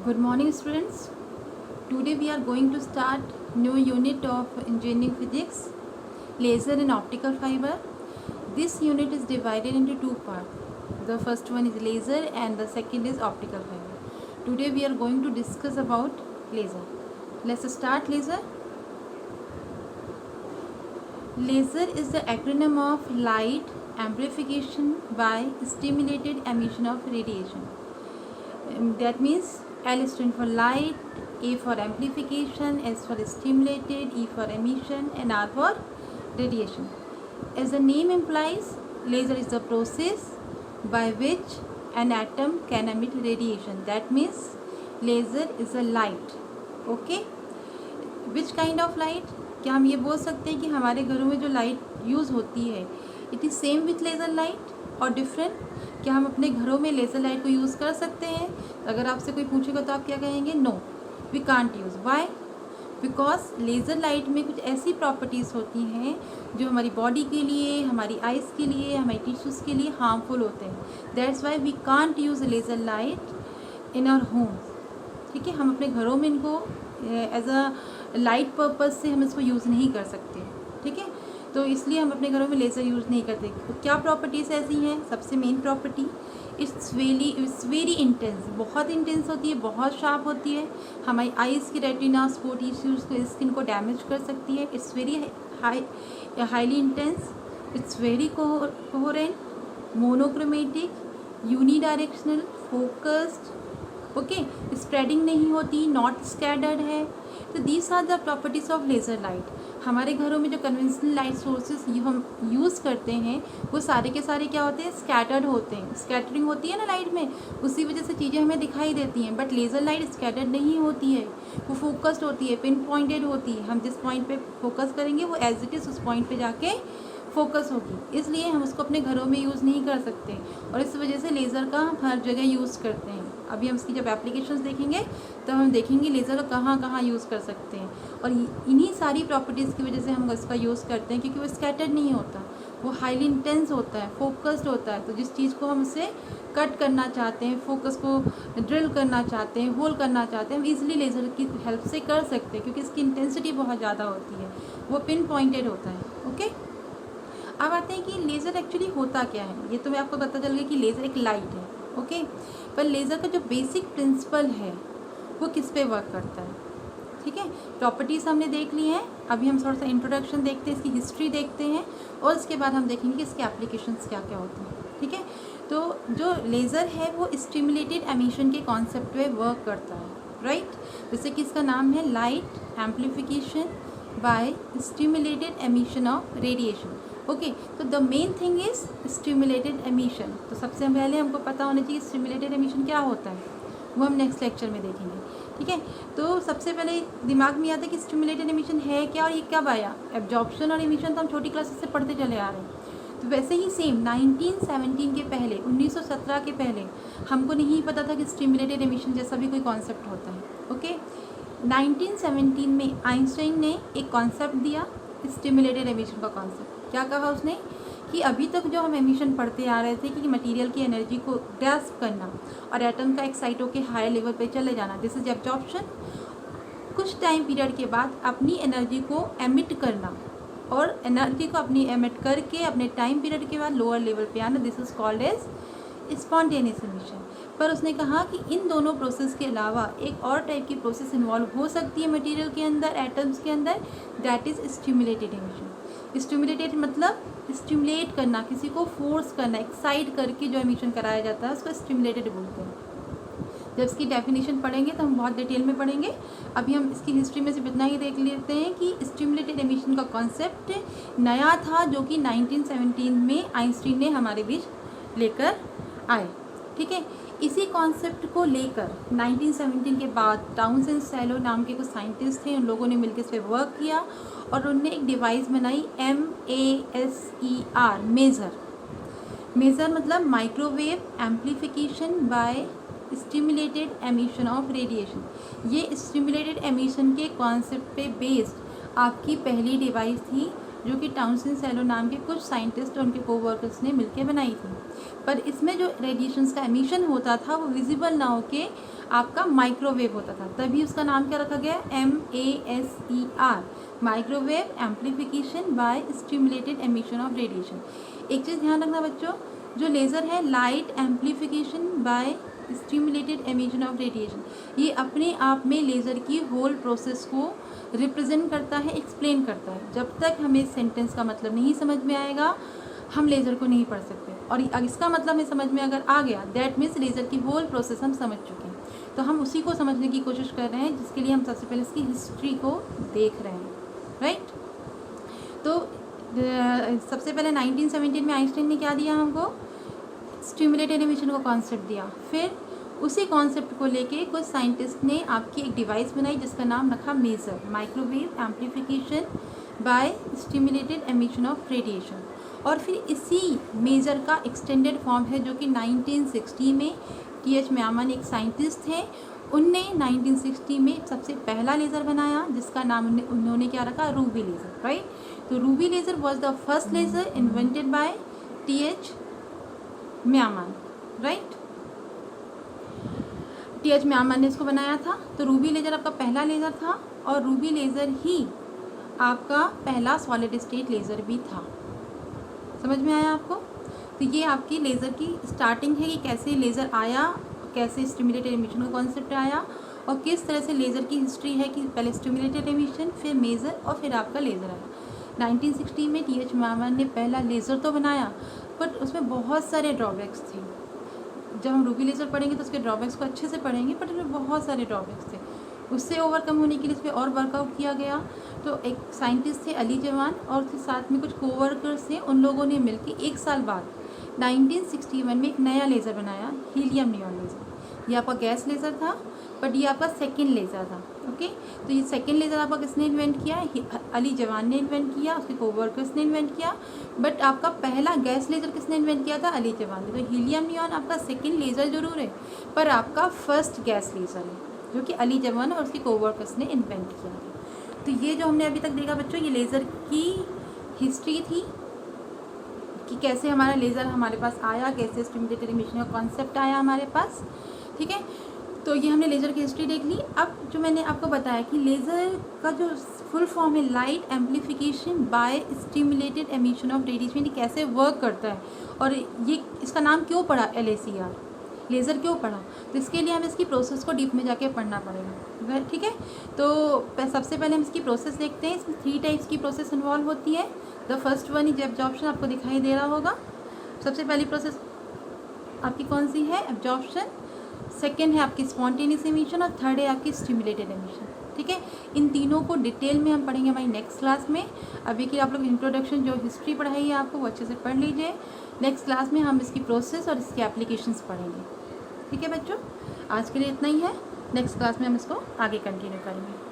Good morning, students. Today we are going to start new unit of engineering physics, laser and optical fiber. This unit is divided into two parts. The first one is laser and the second is optical fiber. Today we are going to discuss about laser. Let's start laser. Laser is the acronym of light amplification by stimulated emission of radiation. That means L stands for light, A for amplification, S for stimulated, E for emission, and R for radiation. As the name implies, laser is the process by which an atom can emit radiation. That means laser is a light. Okay? Which kind of light? क्या हम ये बोल सकते हैं कि हमारे घरों में जो लाइट यूज़ होती है it is same with laser light और डिफरेंट? क्या हम अपने घरों में लेज़र लाइट को यूज़ कर सकते हैं? अगर आपसे कोई पूछेगा तो आप क्या कहेंगे? No, we can't use. Why? Because laser light में कुछ ऐसी प्रॉपर्टीज़ होती हैं जो हमारी बॉडी के लिए, हमारी आइज़ के लिए, हमारी टिश्यूज़ के लिए हार्मफुल होते हैं. That's why we can't use laser light in our home. ठीक है, हम अपने घरों में इनको एज अ लाइट पर्पज़ से हम इसको यूज़ नहीं कर सकते. ठीक है, तो इसलिए हम अपने घरों में लेज़र यूज़ नहीं करते. तो क्या प्रॉपर्टीज़ ऐसी हैं? सबसे main property, it's very intense. बहुत इंटेंस होती है, बहुत शार्प होती है. हमारी आइज़ की रेटिनास को, टिश्यूज़ को, स्किन को डैमेज कर सकती है. It's very highly intense. It's very coherent, monochromatic, unidirectional, focused. Okay, spreading नहीं होती, नॉट स्कैटर्ड है. तो these are the properties of laser light. हमारे घरों में जो कन्वेंशनल लाइट सोर्सेज हम यूज़ करते हैं वो सारे के सारे क्या होते हैं? स्कैटर्ड होते हैं. स्कैटरिंग होती है ना लाइट में, उसी वजह से चीज़ें हमें दिखाई देती हैं. बट लेज़र लाइट स्कैटर्ड नहीं होती है, वो फोकस्ड होती है, पिन पॉइंटेड होती है. हम जिस पॉइंट पे फोकस करेंगे वो एज इट इज़ उस पॉइंट पे जाके फोकस होगी. इसलिए हम उसको अपने घरों में यूज़ नहीं कर सकते और इस वजह से लेज़र का हम हर जगह यूज़ करते हैं. अभी हम इसकी जब एप्लीकेशंस देखेंगे तो हम देखेंगे लेज़र का कहाँ कहाँ यूज़ कर सकते हैं. और इन्हीं सारी प्रॉपर्टीज़ की वजह से हम इसका यूज़ करते हैं क्योंकि वो स्कैटर्ड नहीं होता, वो हाईली इंटेंस होता है, फोकस्ड होता है. तो जिस चीज़ को हम उससे कट करना चाहते हैं, फोकस को ड्रिल करना चाहते हैं, होल करना चाहते हैं, हम ईजिली लेज़र की हेल्प से कर सकते हैं क्योंकि इसकी इंटेंसिटी बहुत ज़्यादा होती है, वो पिन पॉइंटेड होता है. ओके, अब आते हैं कि लेज़र एक्चुअली होता क्या है. ये तो मैं आपको पता चल गया कि लेज़र एक लाइट है. ओके, पर लेज़र का जो बेसिक प्रिंसिपल है वो किस पे वर्क करता है. ठीक है, प्रॉपर्टीज़ हमने देख ली हैं. अभी हम थोड़ा सा इंट्रोडक्शन देखते हैं, इसकी हिस्ट्री देखते हैं और उसके बाद हम देखेंगे कि इसके एप्लीकेशंस क्या क्या होते हैं. ठीक है, तो जो लेज़र है वो स्टिमुलेटेड एमिशन के कॉन्सेप्ट पे वर्क करता है. राइट, जैसे कि इसका नाम है light amplification by stimulated emission of radiation. Okay, तो the main thing is stimulated emission. तो सबसे पहले हमको पता होना चाहिए स्टिमुलेटेड एमिशन क्या होता है, वो हम नेक्स्ट लेक्चर में देखेंगे. ठीक है, तो सबसे पहले दिमाग में आता है कि स्टिमुलेटेड एमिशन है क्या और ये कब आया. एब्जॉर्प्शन और एमिशन तो हम छोटी क्लासेस से पढ़ते चले आ रहे हैं. तो वैसे ही सेम 1917 के पहले, 1917 के पहले हमको नहीं पता था कि स्टिमुलेटेड एमिशन जैसा भी कोई कॉन्सेप्ट होता है. ओके, 1917 में आइंस्टाइन ने एक कॉन्सेप्ट दिया, स्टिमुलेटेड एमिशन का कॉन्सेप्ट. क्या कहा उसने कि अभी तक जो हम एमिशन पढ़ते आ रहे थे कि मटेरियल की एनर्जी को ग्रैस्प करना और एटम का एक्साइट होकर हायर लेवल पे चले जाना, दिस इज एब्जॉर्प्शन. कुछ टाइम पीरियड के बाद अपनी एनर्जी को एमिट करना और एनर्जी को अपनी एमिट करके अपने टाइम पीरियड के बाद लोअर लेवल पे आना, this is called as spontaneous emission. पर उसने कहा कि इन दोनों प्रोसेस के अलावा एक और टाइप की प्रोसेस इन्वॉल्व हो सकती है मटेरियल के अंदर, एटम्स के अंदर, that is stimulated emission. Stimulated मतलब स्टिमुलेट करना, किसी को फोर्स करना, एक्साइट करके जो एमिशन कराया जाता है उसको स्टिमुलेटेड बोलते हैं. जब इसकी डेफिनेशन पढ़ेंगे तो हम बहुत डिटेल में पढ़ेंगे. अभी हम इसकी हिस्ट्री में सिर्फ इतना ही देख लेते हैं कि स्टिमुलेटेड एमिशन का कॉन्सेप्ट नया था जो कि 1917 में आइंस्टीन ने हमारे बीच लेकर आए. ठीक है, इसी कॉन्सेप्ट को लेकर 1917 के बाद टाउनसेन सैलो नाम के कुछ साइंटिस्ट थे, उन लोगों ने मिलकर इस पर वर्क किया और उनने एक डिवाइस बनाई, MASER, मेज़र. मेज़र मतलब microwave amplification by stimulated emission of radiation. ये स्टिमुलेटेड एमिशन के कॉन्सेप्ट पे बेस्ड आपकी पहली डिवाइस थी जो कि टाउनसेन सैलो नाम के कुछ साइंटिस्ट और उनके कोवर्कर्स ने मिलकर बनाई थी. पर इसमें जो रेडिएशंस का एमिशन होता था वो विजिबल ना होके आपका माइक्रोवेव होता था, तभी उसका नाम क्या रखा गया, MASER, microwave amplification by stimulated emission of radiation. एक चीज़ ध्यान रखना बच्चों, जो लेज़र है light amplification by stimulated emission of radiation, ये अपने आप में लेज़र की होल प्रोसेस को रिप्रेजेंट करता है, एक्सप्लेन करता है। जब तक हमें सेंटेंस का मतलब नहीं समझ में आएगा हम लेज़र को नहीं पढ़ सकते, और इसका मतलब हमें समझ में अगर आ गया दैट मीन्स लेज़र की होल प्रोसेस हम समझ चुके हैं। तो हम उसी को समझने की कोशिश कर रहे हैं, जिसके लिए हम सबसे पहले इसकी हिस्ट्री को देख रहे हैं, राइट। तो सबसे पहले 1917 में आइंस्टाइन ने क्या दिया हमको, स्टिमुलेटेड एमिशन को कॉन्सेप्ट दिया। फिर उसी कॉन्सेप्ट को लेके कुछ साइंटिस्ट ने आपकी एक डिवाइस बनाई जिसका नाम रखा maser, microwave amplification by stimulated emission of radiation. और फिर इसी मेजर का एक्सटेंडेड फॉर्म है जो कि 1960 में TH म्यामन एक साइंटिस्ट थे, उनने 1960 में सबसे पहला लेज़र बनाया जिसका नाम उन्होंने क्या रखा, रूबी लेज़र, राइट। तो ruby laser was the first laser invented by TH Maiman, right. TH Maiman ने इसको बनाया था। तो रूबी लेज़र आपका पहला लेज़र था, और रूबी लेज़र ही आपका पहला सॉलिड स्टेट लेज़र भी था। समझ में आया आपको। तो ये आपकी लेज़र की स्टार्टिंग है कि कैसे लेज़र आया, कैसे स्टिमुलेटेड एमिशन का कॉन्सेप्ट आया, और किस तरह से लेज़र की हिस्ट्री है कि पहले स्टिमुलेटेड एमिशन, फिर मेजर, और फिर आपका लेज़र आया। 1960 में TH म्यामन ने पहला लेज़र तो बनाया, बट उसमें बहुत सारे ड्रॉबैक्स थे। जब हम रूबी लेज़र पढ़ेंगे तो उसके ड्रॉबैक्स को अच्छे से पढ़ेंगे, बट उसमें बहुत सारे ड्रॉबैक्स थे। उससे ओवरकम होने के लिए इस पर और वर्कआउट किया गया। तो एक साइंटिस्ट थे अली जवान, और उसके साथ में कुछ कोवर्कर्स थे, उन लोगों ने मिलकर 1 साल बाद 1961 में एक नया लेज़र बनाया, हीलियम नियॉन लेज़र। ये आपका गैस लेज़र था, बट ये आपका सेकेंड लेज़र था, ओके। तो ये सेकेंड लेज़र आपका किसने इन्वेंट किया, अली जवान ने इन्वेंट किया, उसके कोवर्कर्स ने इन्वेंट किया। बट आपका पहला गैस लेज़र किसने इन्वेंट किया था, अली जवान ने। तो हीलियम नियॉन आपका सेकेंड लेज़र जरूर है, पर आपका फर्स्ट गैस लेज़र है जो कि अली जवान और उसके कोवर्कर्स ने इन्वेंट किया था। तो ये जो हमने अभी तक देखा बच्चों, ये लेज़र की हिस्ट्री थी कि कैसे हमारा लेज़र हमारे पास आया, कैसे स्टिमुलेटेड एमिशन का कॉन्सेप्ट आया हमारे पास, ठीक है। तो ये हमने लेज़र की हिस्ट्री देख ली। अब जो मैंने आपको बताया कि लेज़र का जो फुल फॉर्म है light amplification by stimulated emission of radiation, कैसे वर्क करता है, और ये इसका नाम क्यों पड़ा LACR, लेज़र क्यों पढ़ा, तो इसके लिए हमें इसकी प्रोसेस को डीप में जाके पढ़ना पड़ेगा, ठीक है। तो सबसे पहले हम इसकी प्रोसेस देखते हैं। इसमें 3 टाइप्स की प्रोसेस इन्वॉल्व होती है। The first one is absorption, आपको दिखाई दे रहा होगा। सबसे पहली प्रोसेस आपकी कौन सी है, एब्जॉर्प्शन। सेकेंड है आपकी स्पॉन्टेनियस एमिशन, और थर्ड है आपकी स्टिमुलेटेड एमिशन, ठीक है। इन तीनों को डिटेल में हम पढ़ेंगे हमारी नेक्स्ट क्लास में। अभी के लिए आप लोग इंट्रोडक्शन जो हिस्ट्री पढ़ाई है आपको वो अच्छे से पढ़ लीजिए। नेक्स्ट क्लास में हम इसकी प्रोसेस और इसकी एप्लीकेशंस पढ़ेंगे, ठीक है बच्चों। आज के लिए इतना ही है, नेक्स्ट क्लास में हम इसको आगे कंटिन्यू करेंगे।